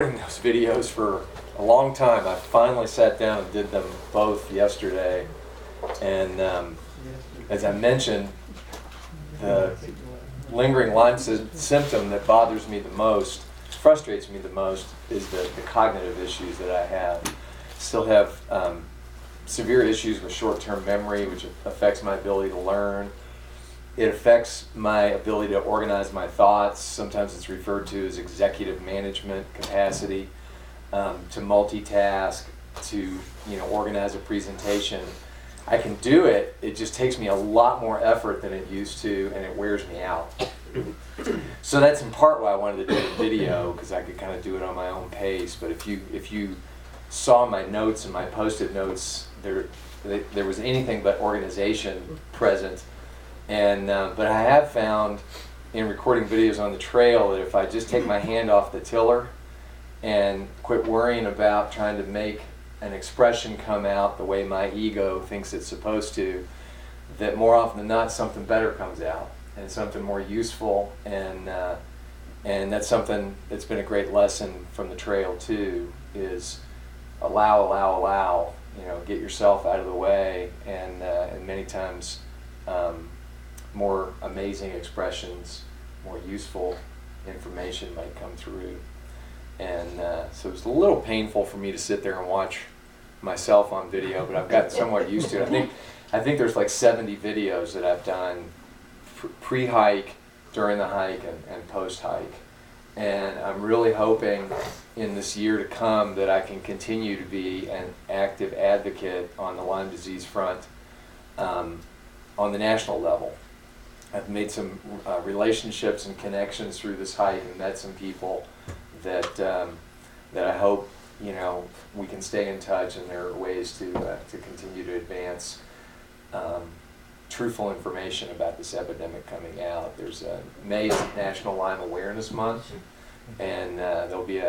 Those videos for a long time. I finally sat down and did them both yesterday, and as I mentioned, the lingering Lyme symptom that bothers me the most, frustrates me the most, is the cognitive issues that I have. Still have severe issues with short-term memory, which affects my ability to learn. It affects my ability to organize my thoughts. Sometimes it's referred to as executive management capacity, to multitask, to organize a presentation. I can do it. It just takes me a lot more effort than it used to, and it wears me out. So that's in part why I wanted to do the video, because I could kind of do it on my own pace. But if you saw my notes and my post-it notes, there was anything but organization present. And but I have found in recording videos on the trail that if I just take my hand off the tiller and quit worrying about trying to make an expression come out the way my ego thinks it's supposed to, that more often than not something better comes out, and something more useful, and that's something that's been a great lesson from the trail too, is allow, get yourself out of the way, and many times more amazing expressions, more useful information might come through. And so it's a little painful for me to sit there and watch myself on video, but I've gotten somewhat used to it. I think there's like 70 videos that I've done pre-hike, during the hike, and post-hike. And I'm really hoping in this year to come that I can continue to be an active advocate on the Lyme disease front on the national level. I've made some relationships and connections through this hike, and met some people that I hope we can stay in touch, and there are ways to continue to advance truthful information about this epidemic coming out. There's May is National Lyme Awareness Month, and there'll be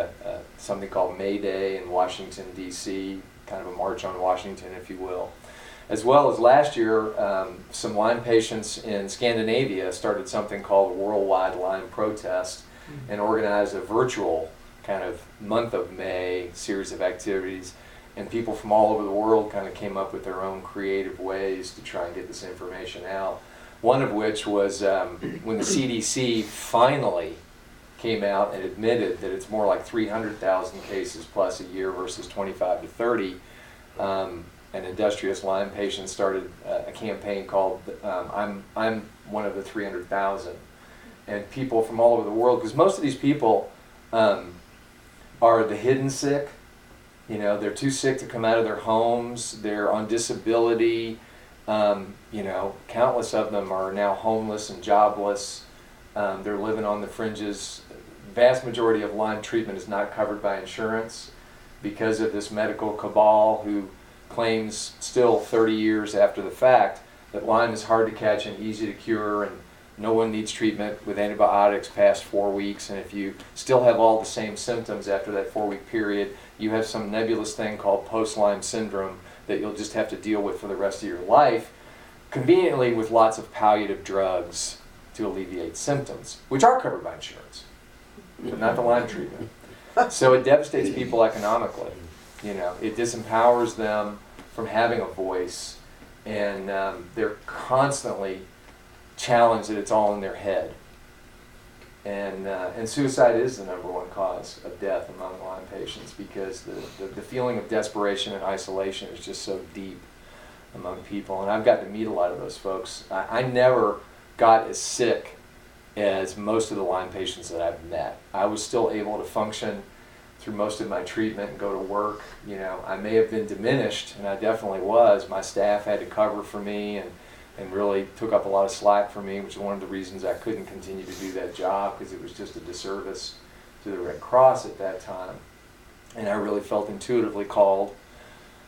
something called May Day in Washington, D.C., kind of a march on Washington, if you will. As well as last year, some Lyme patients in Scandinavia started something called a Worldwide Lyme Protest, and organized a virtual kind of month of May series of activities. And people from all over the world kind of came up with their own creative ways to try and get this information out. One of which was when the CDC finally came out and admitted that it's more like 300,000 cases plus a year versus 25 to 30. An industrious Lyme patient started a campaign called I'm one of the 300,000. And people from all over the world, because most of these people are the hidden sick. They're too sick to come out of their homes. They're on disability. Countless of them are now homeless and jobless. They're living on the fringes. Vast majority of Lyme treatment is not covered by insurance because of this medical cabal who claims still 30 years after the fact that Lyme is hard to catch and easy to cure, and no one needs treatment with antibiotics past 4 weeks, and if you still have all the same symptoms after that 4-week period, you have some nebulous thing called post-Lyme syndrome that you'll just have to deal with for the rest of your life, conveniently with lots of palliative drugs to alleviate symptoms, which are covered by insurance, but not the Lyme treatment. So it devastates people economically. It disempowers them from having a voice, and they're constantly challenged that it's all in their head. And suicide is the #1 cause of death among Lyme patients, because the feeling of desperation and isolation is just so deep among people. And I've got to meet a lot of those folks. I never got as sick as most of the Lyme patients that I've met. I was still able to function through most of my treatment and go to work. I may have been diminished, and I definitely was. My staff had to cover for me and really took up a lot of slack for me, which is one of the reasons I couldn't continue to do that job, because it was just a disservice to the Red Cross at that time. And I really felt intuitively called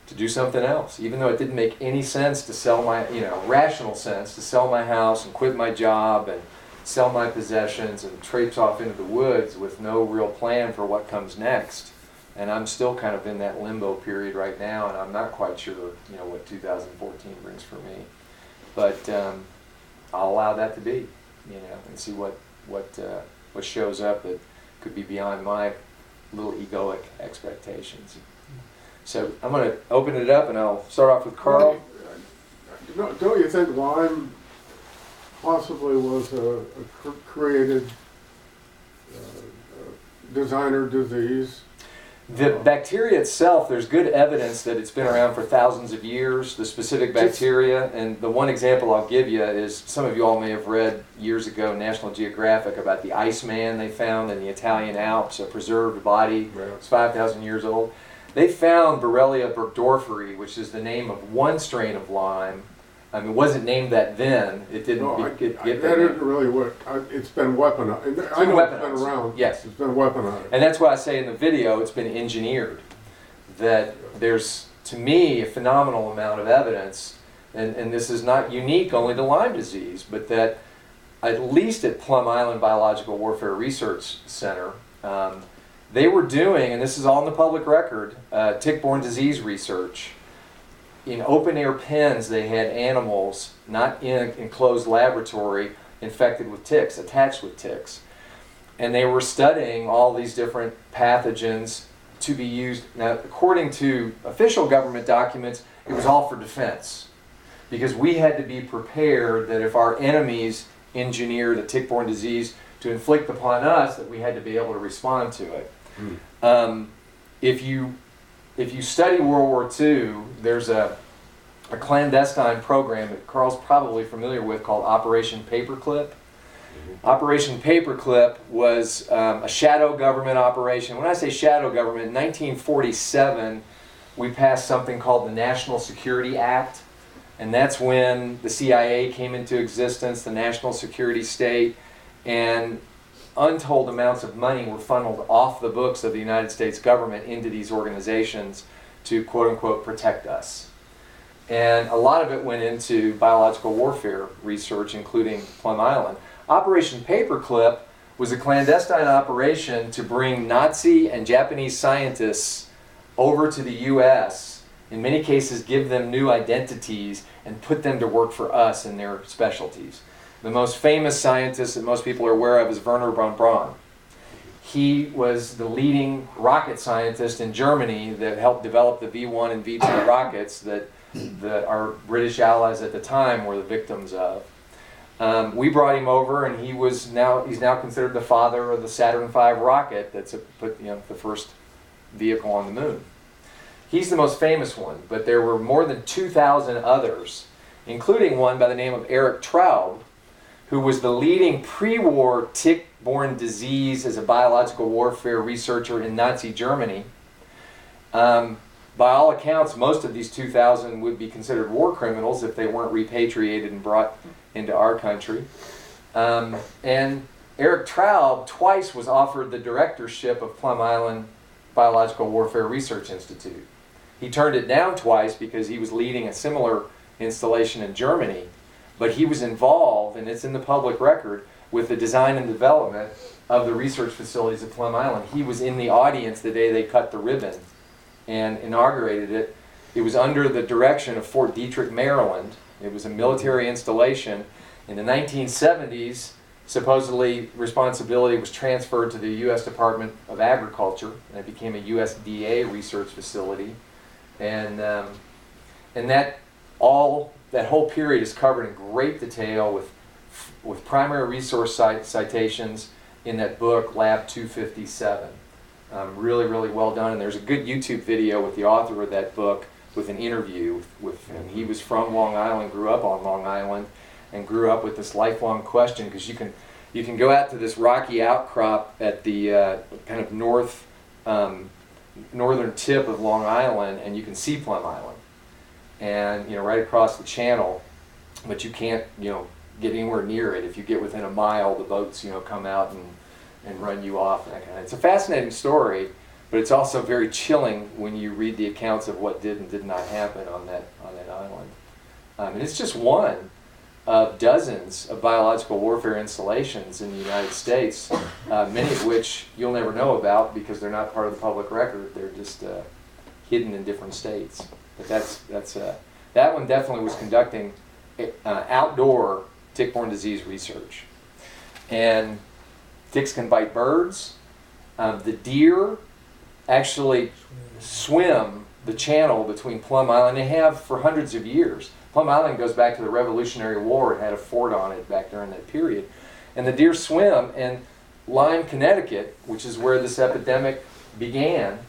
to do something else, even though it didn't make any sense to sell my, rational sense, to sell my house and quit my job and sell my possessions and traipse off into the woods with no real plan for what comes next. And I'm still kind of in that limbo period right now, and I'm not quite sure, what 2014 brings for me. But I'll allow that to be, and see what shows up that could be beyond my little egoic expectations. So I'm going to open it up, and I'll start off with Carl. Don't you think Lyme possibly was a created designer disease? The bacteria itself, there's good evidence that it's been around for thousands of years, the specific bacteria. And the one example I'll give you is, some of you all may have read years ago National Geographic about the Iceman they found in the Italian Alps, a preserved body. It's 5,000 years old. They found Borrelia burgdorferi, which is the name of one strain of Lyme. I mean, it wasn't named that then. It didn't get that isn't really what it's been weaponized. I know it's been around. Yes, it's been weaponized. And that's why I say in the video it's been engineered. That there's, to me, a phenomenal amount of evidence, and this is not unique only to Lyme disease, but that at least at Plum Island Biological Warfare Research Center, they were doing, and this is all in the public record, tick-borne disease research. In open-air pens, they had animals, not in an enclosed laboratory, infected with ticks, attached with ticks. And they were studying all these different pathogens to be used. Now, according to official government documents, it was all for defense. Because we had to be prepared that if our enemies engineered a tick-borne disease to inflict upon us, that we had to be able to respond to it. If you study World War II, there's a clandestine program that Carl's probably familiar with called Operation Paperclip. Operation Paperclip was a shadow government operation. When I say shadow government, in 1947 we passed something called the National Security Act, and that's when the CIA came into existence, the national security state, and untold amounts of money were funneled off the books of the United States government into these organizations to quote-unquote protect us. And a lot of it went into biological warfare research, including Plum Island. Operation Paperclip was a clandestine operation to bring Nazi and Japanese scientists over to the U.S., in many cases give them new identities and put them to work for us in their specialties. The most famous scientist that most people are aware of is Werner von Braun. He was the leading rocket scientist in Germany that helped develop the V-1 and V-2 rockets that our British allies at the time were the victims of. We brought him over, and he's now considered the father of the Saturn V rocket that's the first vehicle on the moon. He's the most famous one, but there were more than 2,000 others, including one by the name of Erich Traub, who was the leading pre-war tick-borne disease as a biological warfare researcher in Nazi Germany. By all accounts, most of these 2,000 would be considered war criminals if they weren't repatriated and brought into our country. And Erich Traub twice was offered the directorship of Plum Island Biological Warfare Research Institute. He turned it down twice because he was leading a similar installation in Germany. But he was involved, and it's in the public record, with the design and development of the research facilities at Plum Island. He was in the audience the day they cut the ribbon and inaugurated it. It was under the direction of Fort Detrick, Maryland. It was a military installation. In the 1970s, supposedly responsibility was transferred to the U.S. Department of Agriculture, and it became a USDA research facility. And that whole period is covered in great detail with primary resource citations in that book, Lab 257. Really, really well done. And there's a good YouTube video with the author of that book with an interview with him. He was from Long Island, grew up on Long Island, and grew up with this lifelong question, because you can go out to this rocky outcrop at the kind of northern tip of Long Island, and you can see Plum Island. And right across the channel, but you can't get anywhere near it. If you get within a mile, the boats come out and run you off. And that kind of. It's a fascinating story, but it's also very chilling when you read the accounts of what did and did not happen on that island. And it's just one of dozens of biological warfare installations in the United States, many of which you'll never know about because they're not part of the public record. They're just hidden in different states. But that one definitely was conducting outdoor tick-borne disease research. And ticks can bite birds. The deer actually swim the channel between Plum Island. They have for hundreds of years. Plum Island goes back to the Revolutionary War. It had a fort on it back during that period. And the deer swim, and Lyme, Connecticut, which is where this epidemic began,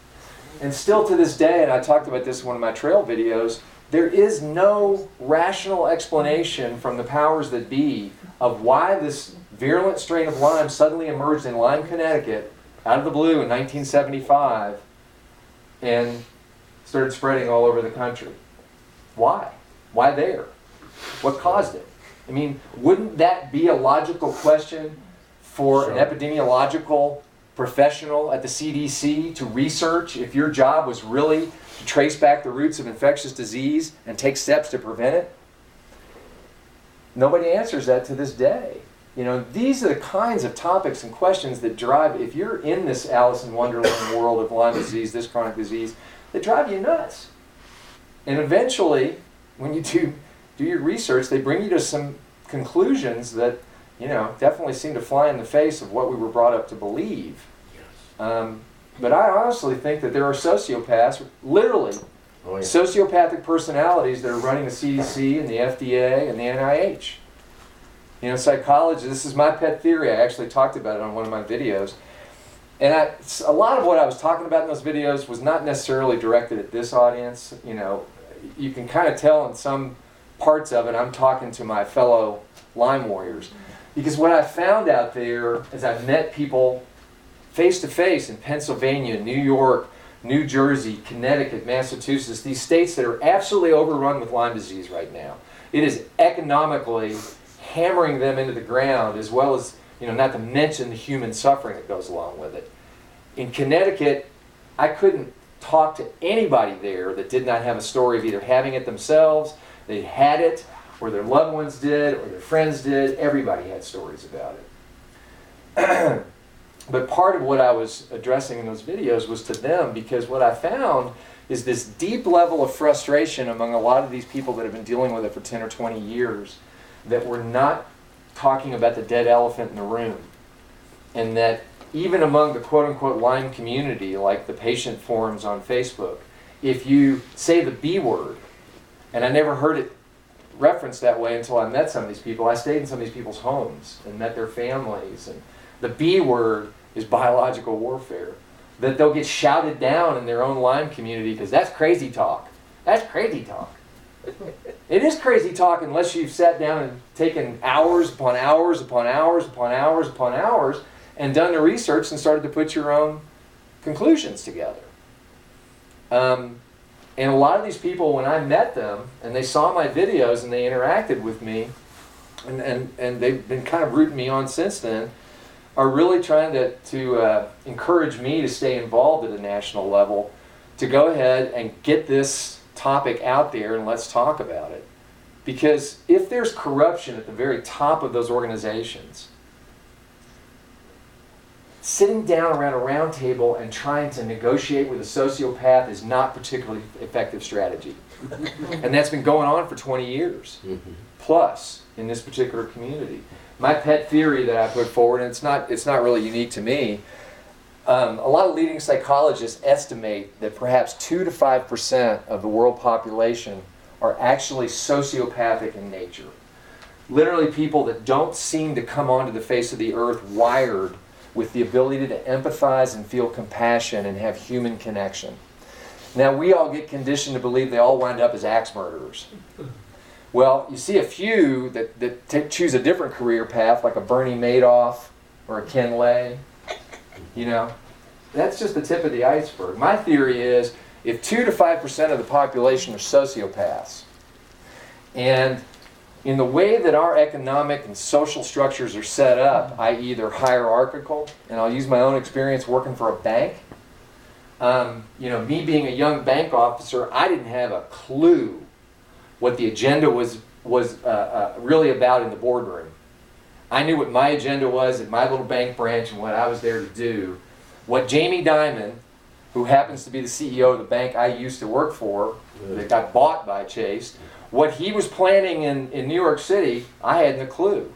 and still to this day, and I talked about this in one of my trail videos, there is no rational explanation from the powers that be of why this virulent strain of Lyme suddenly emerged in Lyme, Connecticut, out of the blue in 1975, and started spreading all over the country. Why? Why there? What caused it? I mean, wouldn't that be a logical question for an epidemiological professional at the CDC to research if your job was really to trace back the roots of infectious disease and take steps to prevent it? Nobody answers that to this day. You know, these are the kinds of topics and questions that drive, if you're in this Alice in Wonderland world of Lyme disease, this chronic disease, that drive you nuts. And eventually, when you do your research, they bring you to some conclusions that, you know, definitely seem to fly in the face of what we were brought up to believe. But I honestly think that there are sociopaths, literally, sociopathic personalities that are running the CDC and the FDA and the NIH. You know, psychology, this is my pet theory. I actually talked about it on one of my videos. And a lot of what I was talking about in those videos was not necessarily directed at this audience. You know, you can kind of tell in some parts of it I'm talking to my fellow Lyme warriors. Because what I found out there is I've met people face to face in Pennsylvania, New York, New Jersey, Connecticut, Massachusetts, these states that are absolutely overrun with Lyme disease right now. It is economically hammering them into the ground, as well as, you know, not to mention the human suffering that goes along with it. In Connecticut, I couldn't talk to anybody there that did not have a story of either having it themselves, they had it, or their loved ones did, or their friends did. Everybody had stories about it. But part of what I was addressing in those videos was to them, because what I found is this deep level of frustration among a lot of these people that have been dealing with it for 10 or 20 years, that we're not talking about the dead elephant in the room. And that even among the quote-unquote Lyme community, like the patient forums on Facebook, if you say the B word, and I never heard it referenced that way until I met some of these people. I stayed in some of these people's homes and met their families. And the B word is biological warfare. That they'll get shouted down in their own Lyme community because that's crazy talk. That's crazy talk. It is crazy talk unless you've sat down and taken hours upon hours upon hours upon hours upon hours and done the research and started to put your own conclusions together. And a lot of these people, when I met them and they saw my videos and they interacted with me, and they've been kind of rooting me on since then, are really trying to encourage me to stay involved at a national level, to go ahead and get this topic out there and let's talk about it. Because if there's corruption at the very top of those organizations, sitting down around a round table and trying to negotiate with a sociopath is not particularly effective strategy. And that's been going on for 20 years plus in this particular community. My pet theory that I put forward, and it's not really unique to me, a lot of leading psychologists estimate that perhaps 2 to 5% of the world population are actually sociopathic in nature. Literally people that don't seem to come onto the face of the earth wired with the ability to empathize and feel compassion and have human connection. Now, we all get conditioned to believe they all wind up as axe murderers. Well, you see a few that choose a different career path, like a Bernie Madoff or a Ken Lay. You know, that's just the tip of the iceberg. My theory is if 2 to 5% of the population are sociopaths, and in the way that our economic and social structures are set up, i.e. they're hierarchical, and I'll use my own experience working for a bank. You know, me being a young bank officer, I didn't have a clue what the agenda was really about in the boardroom. I knew what my agenda was at my little bank branch and what I was there to do. What Jamie Dimon, who happens to be the CEO of the bank I used to work for, that got bought by Chase, what he was planning in New York City, I hadn't a clue.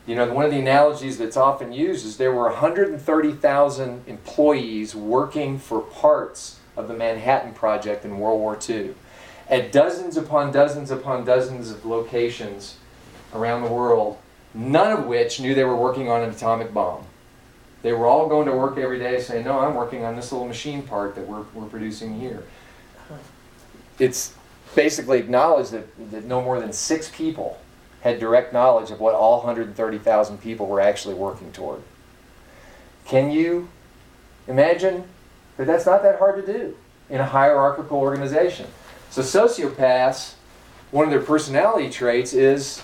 You know, one of the analogies that's often used is there were 130,000 employees working for parts of the Manhattan Project in World War II at dozens upon dozens upon dozens of locations around the world, none of which knew they were working on an atomic bomb. They were all going to work every day saying, no, I'm working on this little machine part that we're producing here. It's basically acknowledged that no more than 6 people had direct knowledge of what all 130,000 people were actually working toward. Can you imagine that that's not that hard to do in a hierarchical organization? So sociopaths, one of their personality traits is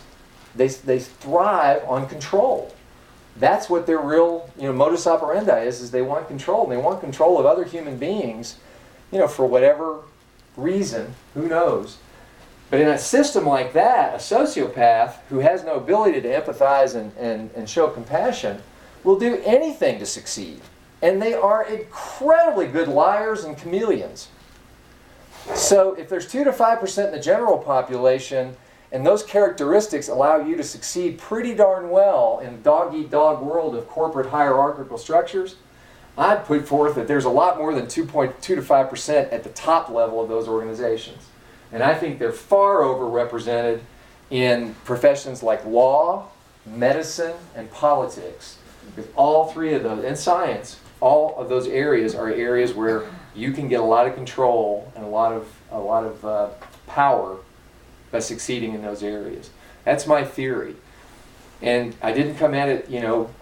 they thrive on control. That's what their real, modus operandi is they want control. And they want control of other human beings, for whatever reason, who knows. But in a system like that, a sociopath who has no ability to empathize and show compassion will do anything to succeed. And they are incredibly good liars and chameleons. So if there's 2 to 5% in the general population, and those characteristics allow you to succeed pretty darn well in the dog-eat-dog world of corporate hierarchical structures, I'd put forth that there's a lot more than 2 to 5% at the top level of those organizations. And I think they're far overrepresented in professions like law, medicine, and politics. Because all 3 of those, and science, all of those areas are areas where you can get a lot of control and a lot of power by succeeding in those areas. That's my theory. And I didn't come at it,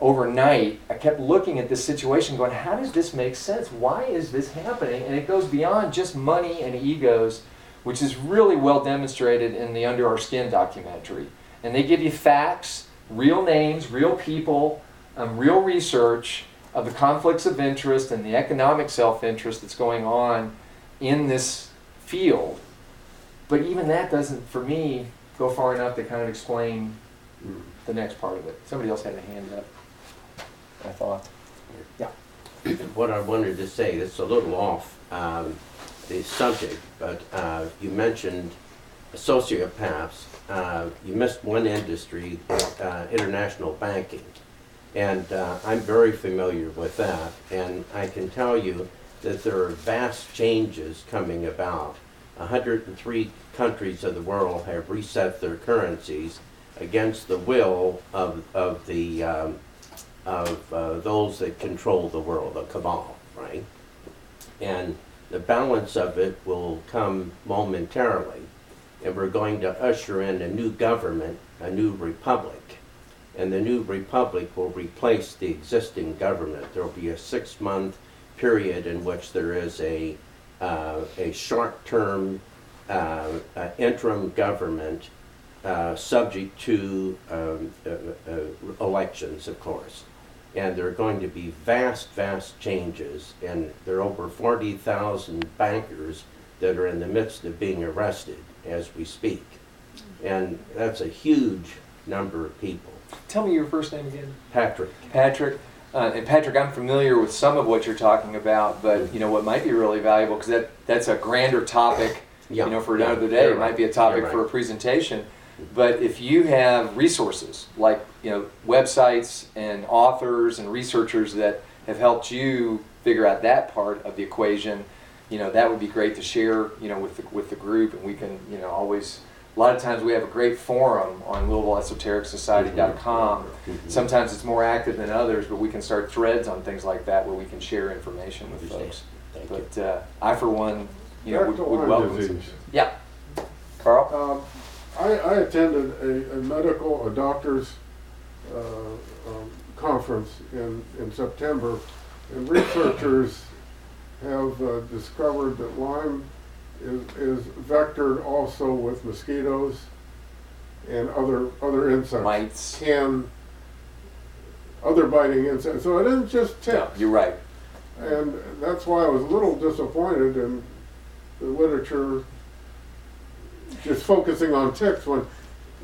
overnight. I kept looking at this situation going, how does this make sense? Why is this happening? And it goes beyond just money and egos, which is really well demonstrated in the Under Our Skin documentary. And they give you facts, real names, real people, real research of the conflicts of interest and the economic self-interest that's going on in this field. But even that doesn't, for me, go far enough to kind of explain the next part of it. Somebody else had a hand up, I thought. Yeah. What I wanted to say, it's a little off the subject, but you mentioned sociopaths. You missed one industry, international banking. And I'm very familiar with that. And I can tell you that there are vast changes coming about. 103 countries of the world have reset their currencies against the will of those that control the world, the cabal, right? And the balance of it will come momentarily, and we're going to usher in a new government, a new republic. And the new republic will replace the existing government. There will be a 6-month period in which there is a short-term interim government subject to elections, of course. And there are going to be vast, vast changes. And there are over 40,000 bankers that are in the midst of being arrested as we speak. And that's a huge number of people. Tell me your first name again. Patrick. Patrick. And Patrick, I'm familiar with some of what you're talking about, but what might be really valuable, because that's a grander topic, for another day. It might be a topic for a presentation. But if you have resources like websites and authors and researchers that have helped you figure out that part of the equation, that would be great to share, with the group, and we can, always. A lot of times we have a great forum on LouisvilleEsotericSociety.com. Sometimes it's more active than others, but we can start threads on things like that where we can share information with folks. But I, for one, would welcome it. Yeah. Carl? I attended a doctor's conference in September, and researchers have discovered that Lyme is vectored also with mosquitoes and other insects. Mites. Other biting insects. So it isn't just ticks. No, you're right. And that's why I was a little disappointed in the literature just focusing on ticks when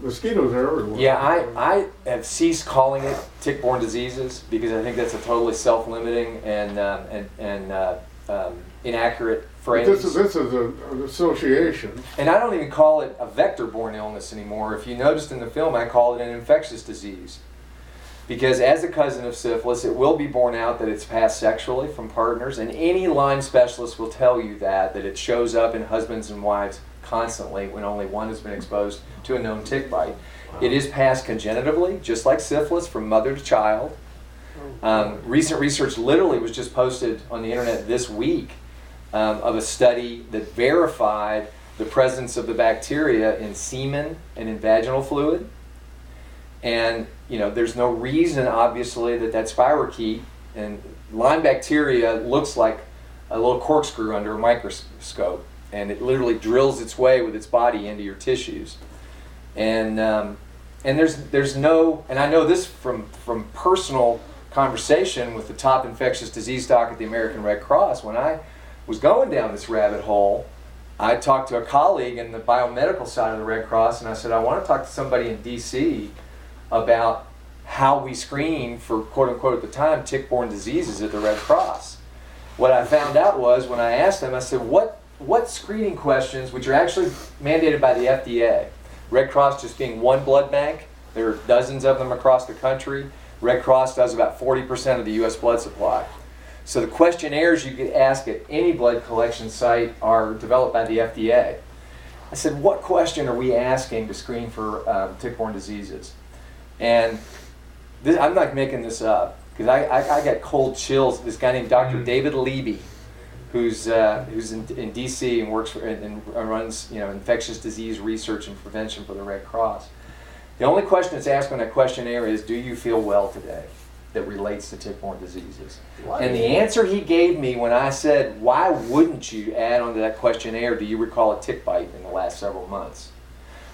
mosquitoes are everywhere. Yeah, I have ceased calling it tick-borne diseases because I think that's a totally self-limiting and inaccurate phrase. This is an association. And I don't even call it a vector-borne illness anymore. If you noticed in the film, I call it an infectious disease. because as a cousin of syphilis, it will be borne out that it's passed sexually from partners, and any Lyme specialist will tell you that it shows up in husbands and wives constantly when only one has been exposed to a known tick bite. It is passed congenitively, just like syphilis, from mother to child. Recent research literally was just posted on the internet this week of a study that verified the presence of the bacteria in semen and in vaginal fluid. And there's no reason, obviously, that spirochete and Lyme bacteria looks like a little corkscrew under a microscope, and it literally drills its way with its body into your tissues. And there's no, and I know this from personal conversation with the top infectious disease doc at the American Red Cross. When I was going down this rabbit hole, I talked to a colleague in the biomedical side of the Red Cross, and I said, I want to talk to somebody in DC about how we screen for, quote unquote, at the time, tick-borne diseases at the Red Cross. What I found out was, when I asked them, I said, what screening questions, which are actually mandated by the FDA, Red Cross just being one blood bank, there are dozens of them across the country. Red Cross does about 40% of the US blood supply. So the questionnaires you could ask at any blood collection site are developed by the FDA. I said, what question are we asking to screen for tick-borne diseases? And I'm not making this up, because I got cold chills. This guy named Dr. David Levy, who's in DC and works for, and runs infectious disease research and prevention for the Red Cross. The only question that's asked on that questionnaire is, do you feel well today, that relates to tick-borne diseases? And the answer he gave me when I said, why wouldn't you add onto that questionnaire, do you recall a tick bite in the last several months,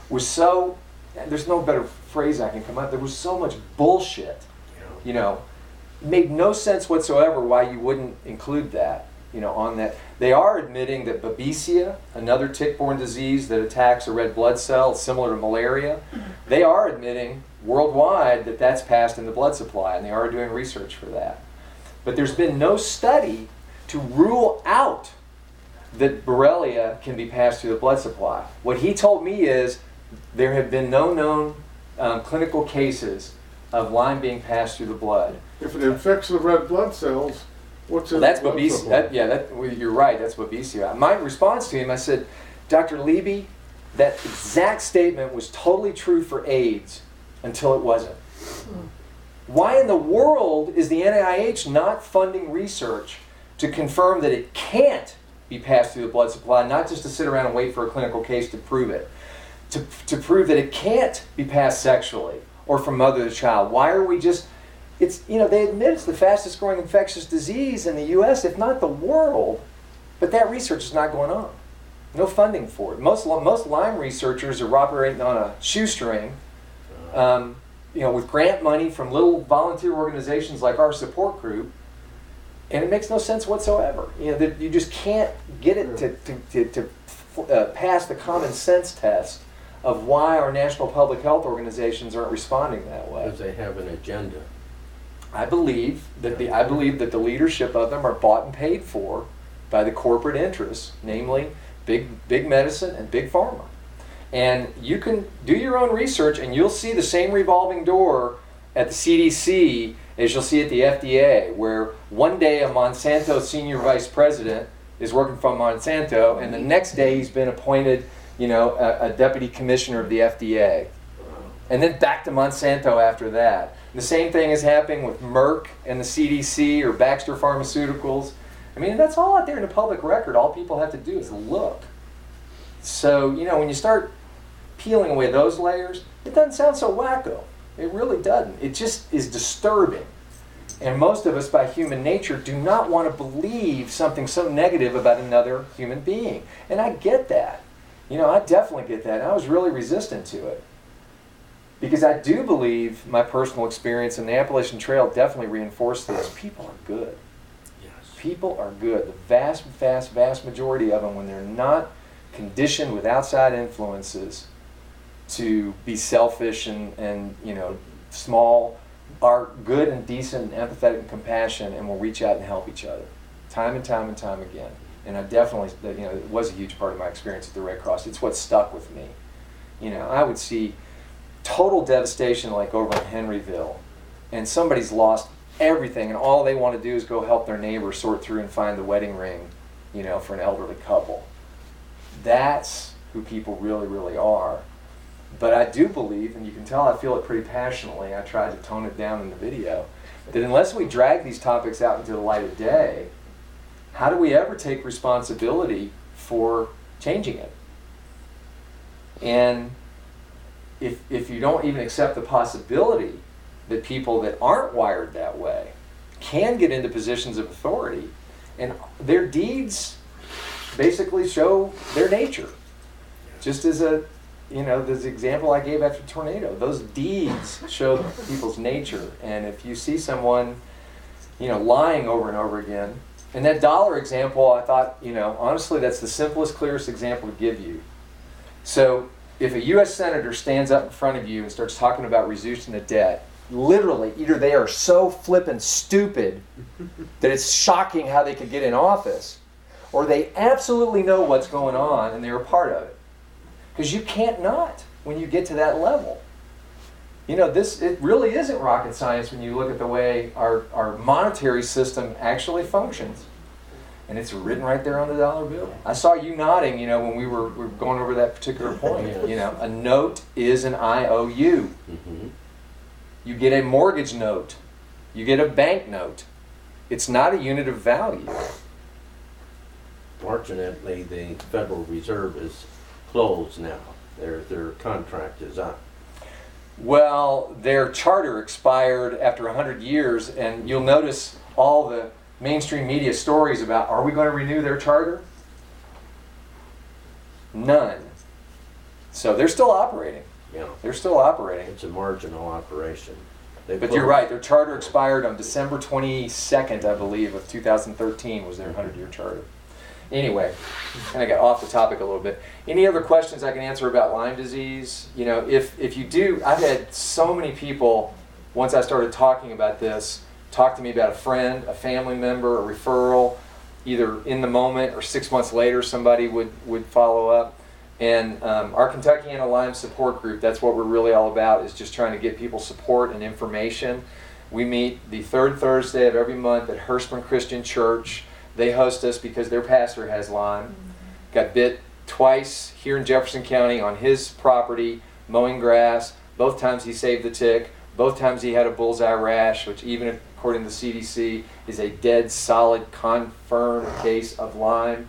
was so, there's no better phrase I can come up, there was so much bullshit, made no sense whatsoever why you wouldn't include that, on that. They are admitting that babesia, another tick-borne disease that attacks a red blood cell similar to malaria, they are admitting worldwide that that's passed in the blood supply, and they are doing research for that. But there's been no study to rule out that Borrelia can be passed through the blood supply. What he told me is there have been no known clinical cases of Lyme being passed through the blood. If it infects the red blood cells, what's in That's the blood babesia. supply? Well, you're right. That's babesia. My response to him, I said, Dr. Levy, that exact statement was totally true for AIDS until it wasn't. Why in the world is the NIH not funding research to confirm that it can't be passed through the blood supply, not just to sit around and wait for a clinical case to prove it, to prove that it can't be passed sexually or from mother to child? Why are we just, they admit it's the fastest growing infectious disease in the US, if not the world, but that research is not going on. No funding for it. Most Lyme researchers are operating on a shoestring, with grant money from little volunteer organizations like our support group, and it makes no sense whatsoever. That you just can't get it to pass the common sense test of why our national public health organizations aren't responding that way. Because they have an agenda. I believe that the leadership of them are bought and paid for by the corporate interests, namely big medicine and big pharma. And you can do your own research, and you'll see the same revolving door at the CDC as you'll see at the FDA, where one day a Monsanto senior vice president is working for Monsanto, and the next day he's been appointed, a deputy commissioner of the FDA. And then back to Monsanto after that. The same thing is happening with Merck and the CDC or Baxter Pharmaceuticals. I mean, that's all out there in the public record. All people have to do is look. So, when you start peeling away those layers, it doesn't sound so wacko. It really doesn't. It just is disturbing. And most of us, by human nature, do not want to believe something so negative about another human being. And I get that. I definitely get that. And I was really resistant to it. Because I do believe my personal experience in the Appalachian Trail definitely reinforced this. People are good. Yes. People are good. The vast, vast, vast majority of them, when they're not conditioned with outside influences to be selfish and small, are good and decent and empathetic and compassionate, and will reach out and help each other time and time and time again. And I definitely, it was a huge part of my experience at the Red Cross. It's what stuck with me. I would see total devastation like over in Henryville, and somebody's lost everything, and all they want to do is go help their neighbor sort through and find the wedding ring, for an elderly couple. That's who people really, really are. But I do believe, and you can tell I feel it pretty passionately, I tried to tone it down in the video, that unless we drag these topics out into the light of day, how do we ever take responsibility for changing it? And if you don't even accept the possibility that people that aren't wired that way can get into positions of authority, and their deeds basically show their nature. Just as this example I gave after the tornado, those deeds show people's nature. And if you see someone, lying over and over again, and that dollar example, I thought, honestly, that's the simplest, clearest example to give you. So if a U.S. Senator stands up in front of you and starts talking about reducing the debt, literally, either they are so flippin' stupid that it's shocking how they could get in office, or they absolutely know what's going on and they're a part of it. Because you can't not when you get to that level. It really isn't rocket science when you look at the way our monetary system actually functions. And it's written right there on the dollar bill. I saw you nodding, when we were going over that particular point. A note is an IOU. Mm-hmm. You get a mortgage note. You get a bank note. It's not a unit of value. Fortunately, the Federal Reserve is closed now. Their contract is up. Well, their charter expired after 100 years, and you'll notice all the mainstream media stories about, are we going to renew their charter? None. So they're still operating. Yeah. They're still operating. It's a marginal operation. But you're right, their charter expired on December 22nd, I believe, of 2013 was their 100-year charter. Anyway, kind of got off the topic a little bit. Any other questions I can answer about Lyme disease? If you do, I've had so many people, once I started talking about this, talk to me about a friend, a family member, a referral, either in the moment or 6 months later somebody would follow up. And our Kentuckiana Lyme support group, that's what we're really all about, is just trying to get people support and information. We meet the third Thursday of every month at Hurstman Christian Church. They host us because their pastor has Lyme. Got bit twice here in Jefferson County on his property, mowing grass. Both times he saved the tick. Both times he had a bullseye rash, which even according to the CDC is a dead, solid, confirmed case of Lyme.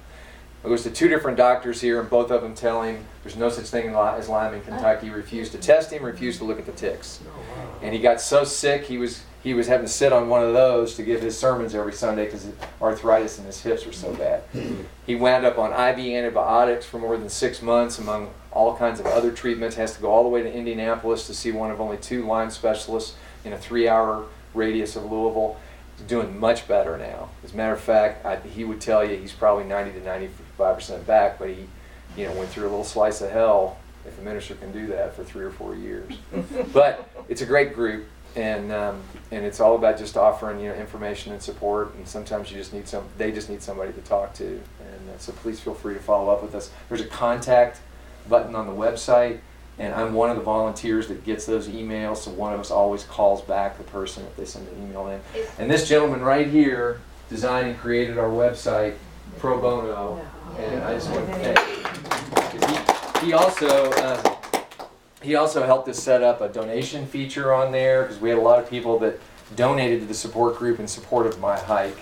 I goes to 2 different doctors here, and both of them tell him there's no such thing as Lyme in Kentucky. Refused to test him, refused to look at the ticks. And he got so sick he was having to sit on one of those to give his sermons every Sunday because his arthritis in his hips were so bad. He wound up on IV antibiotics for more than 6 months, among all kinds of other treatments. Has to go all the way to Indianapolis to see one of only 2 Lyme specialists in a 3-hour radius of Louisville. He's doing much better now. As a matter of fact, he would tell you he's probably 90 to 95% back, but he went through a little slice of hell, if a minister can do that, for 3 or 4 years. But it's a great group. And it's all about just offering information and support, and sometimes they just need somebody to talk to, and so please feel free to follow up with us. There's a contact button on the website, and I'm one of the volunteers that gets those emails, so one of us always calls back the person if they send an email in. And this gentleman right here designed and created our website pro bono, and I just want to thank him. He also helped us set up a donation feature on there, because we had a lot of people that donated to the support group in support of my hike,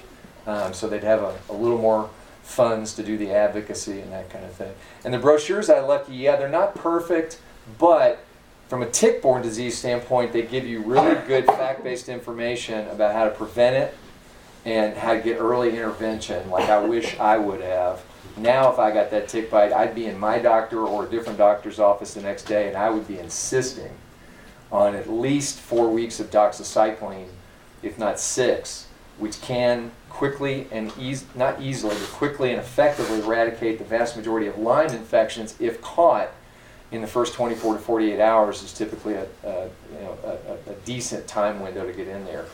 so they'd have a little more funds to do the advocacy and that kind of thing. And the brochures I left you, they're not perfect, but from a tick-borne disease standpoint, they give you really good fact-based information about how to prevent it and how to get early intervention, like I wish I would have. Now, if I got that tick bite, I'd be in my doctor or a different doctor's office the next day, and I would be insisting on at least 4 weeks of doxycycline, if not 6, which can quickly and not easily, but quickly and effectively eradicate the vast majority of Lyme infections if caught in the first 24 to 48 hours. Is typically a decent time window to get in there.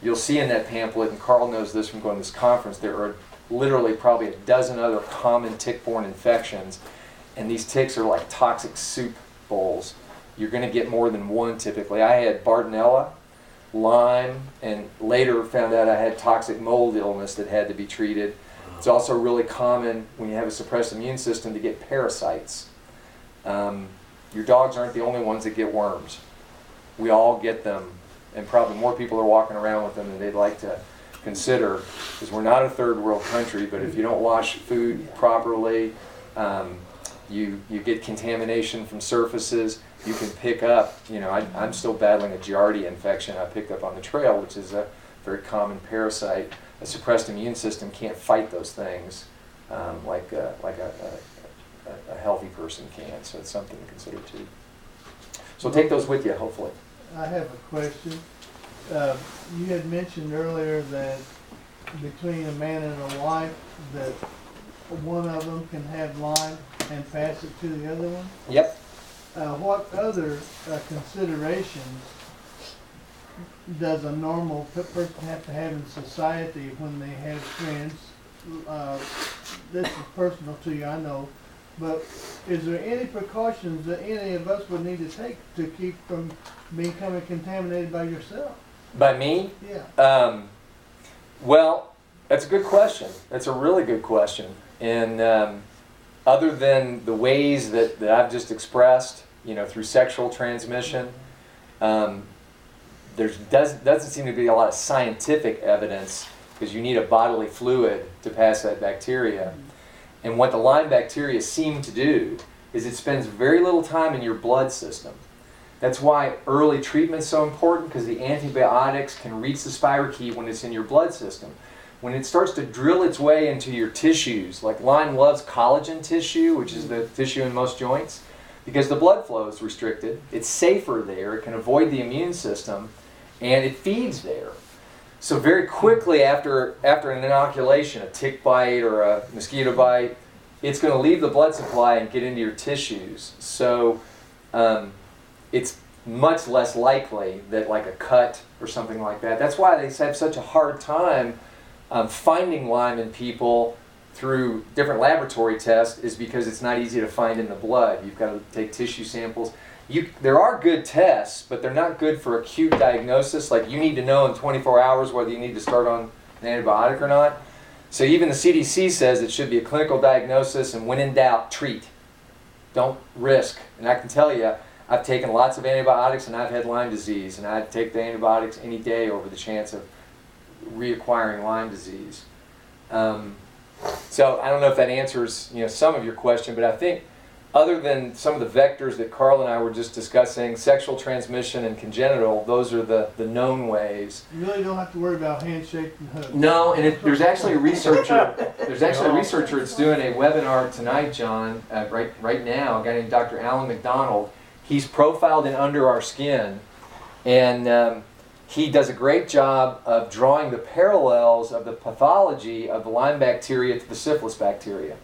You'll see in that pamphlet, and Carl knows this from going to this conference, there are literally probably a dozen other common tick-borne infections, and these ticks are like toxic soup bowls. You're going to get more than one typically. I had Bartonella, Lyme, and later found out I had toxic mold illness that had to be treated. It's also really common when you have a suppressed immune system to get parasites. Your dogs aren't the only ones that get worms. We all get them, and probably more people are walking around with them than they'd like to consider, because we're not a third world country, but if you don't wash food properly, you get contamination from surfaces. You can pick up, I'm still battling a Giardia infection I picked up on the trail, which is a very common parasite. A suppressed immune system can't fight those things like a healthy person can, so it's something to consider too. So take those with you, hopefully. I have a question. You had mentioned earlier that between a man and a wife, that one of them can have Lyme and pass it to the other one. Yep. What other considerations does a normal person have to have in society when they have friends? This is personal to you, I know, but is there any precautions that any of us would need to take to keep from becoming contaminated by yourself? By me? Yeah. Well, that's a good question. That's a really good question. And other than the ways that I've just expressed, through sexual transmission, there doesn't seem to be a lot of scientific evidence, because you need a bodily fluid to pass that bacteria. And what the Lyme bacteria seem to do is it spends very little time in your blood system. That's why early treatment is so important, because the antibiotics can reach the spirochete when it's in your blood system. When it starts to drill its way into your tissues, like Lyme loves collagen tissue, which is the tissue in most joints, because the blood flow is restricted. It's safer there. It can avoid the immune system, and it feeds there. So very quickly after an inoculation, a tick bite or a mosquito bite, it's going to leave the blood supply and get into your tissues. So it's much less likely that, like a cut or something like that. That's why they have such a hard time finding Lyme in people through different laboratory tests, is because it's not easy to find in the blood. You've got to take tissue samples. There are good tests, but they're not good for acute diagnosis. Like, you need to know in 24 hours whether you need to start on an antibiotic or not. So even the CDC says it should be a clinical diagnosis, and when in doubt, treat. Don't risk. And I can tell you, I've taken lots of antibiotics and I've had Lyme disease, and I'd take the antibiotics any day over the chance of reacquiring Lyme disease. So I don't know if that answers some of your question, but I think other than some of the vectors that Carl and I were just discussing, sexual transmission and congenital, those are the known ways. You really don't have to worry about handshake and hug. No, and there's actually a researcher. There's actually a researcher that's doing a webinar tonight, John. Right now, a guy named Dr. Alan McDonald. He's profiled in Under Our Skin, and he does a great job of drawing the parallels of the pathology of the Lyme bacteria to the syphilis bacteria.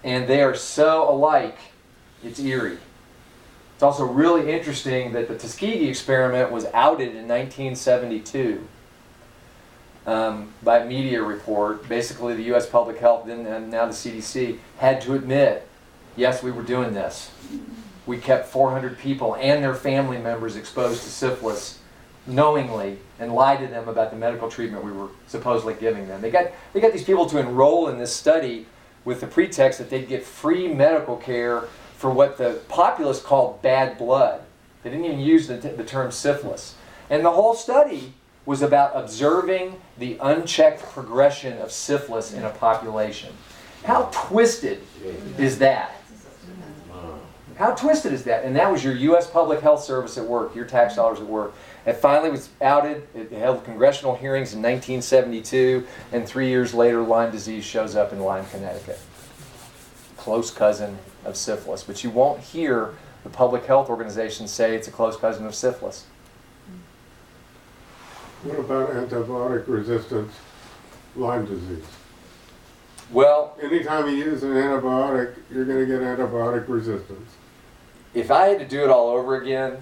And they are so alike, it's eerie. It's also really interesting that the Tuskegee experiment was outed in 1972 by a media report. Basically, the U.S. Public Health, and now the CDC, had to admit, yes, we were doing this. We kept 400 people and their family members exposed to syphilis knowingly, and lied to them about the medical treatment we were supposedly giving them. They got these people to enroll in this study with the pretext that they'd get free medical care for what the populace called bad blood. They didn't even use the term syphilis. And the whole study was about observing the unchecked progression of syphilis in a population. How twisted is that? How twisted is that? And that was your U.S. Public Health Service at work, your tax dollars at work. It finally was outed. It held congressional hearings in 1972, and 3 years later, Lyme disease shows up in Lyme, Connecticut. Close cousin of syphilis. But you won't hear the public health organizations say it's a close cousin of syphilis. What about antibiotic resistant Lyme disease? Well, anytime you use an antibiotic, you're going to get antibiotic resistance. If I had to do it all over again,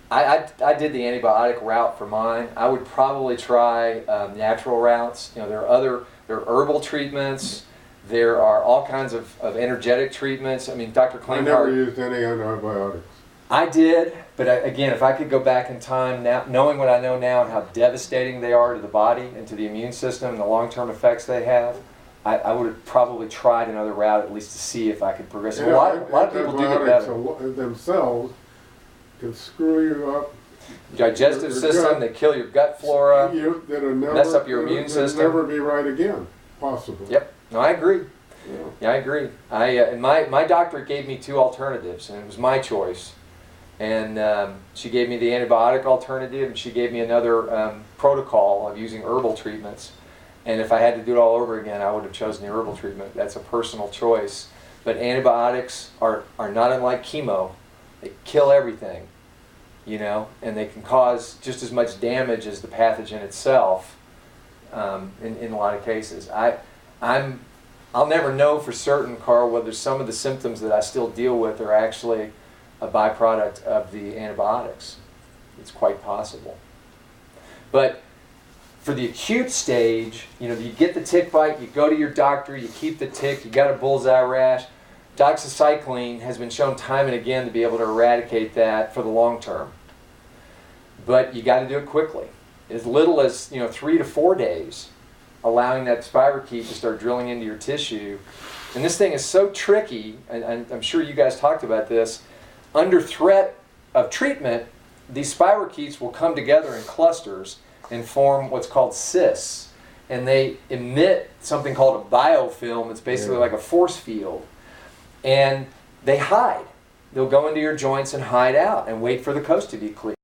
I did the antibiotic route for mine. I would probably try natural routes. There are herbal treatments. There are all kinds of energetic treatments. I mean, Dr. Klinghardt. I never used any antibiotics. I did, but again, if I could go back in time now, knowing what I know now and how devastating they are to the body and to the immune system and the long-term effects they have, I would have probably tried another route at least to see if I could progress. A lot of people do get better. Themselves can screw you up. Digestive system, they kill your gut flora, mess up your immune system. Never be right again, possibly. Yep. No, I agree. Yeah. Yeah, I agree. And my doctor gave me 2 alternatives, and it was my choice. And she gave me the antibiotic alternative, and she gave me another protocol of using herbal treatments. And if I had to do it all over again, I would have chosen the herbal treatment. That's a personal choice. But antibiotics are not unlike chemo. They kill everything, you know, and they can cause just as much damage as the pathogen itself in a lot of cases. I'll never know for certain, Carl, whether some of the symptoms that I still deal with are actually a byproduct of the antibiotics. It's quite possible. But for the acute stage, you know, you get the tick bite, you go to your doctor, you keep the tick, you got a bullseye rash. Doxycycline has been shown time and again to be able to eradicate that for the long term. But you got to do it quickly. As little as 3 to 4 days, allowing that spirochete to start drilling into your tissue. And this thing is so tricky, and I'm sure you guys talked about this. Under threat of treatment, these spirochetes will come together in clusters and form what's called cysts. And they emit something called a biofilm. It's basically like a force field. And they hide. They'll go into your joints and hide out and wait for the coast to be clear.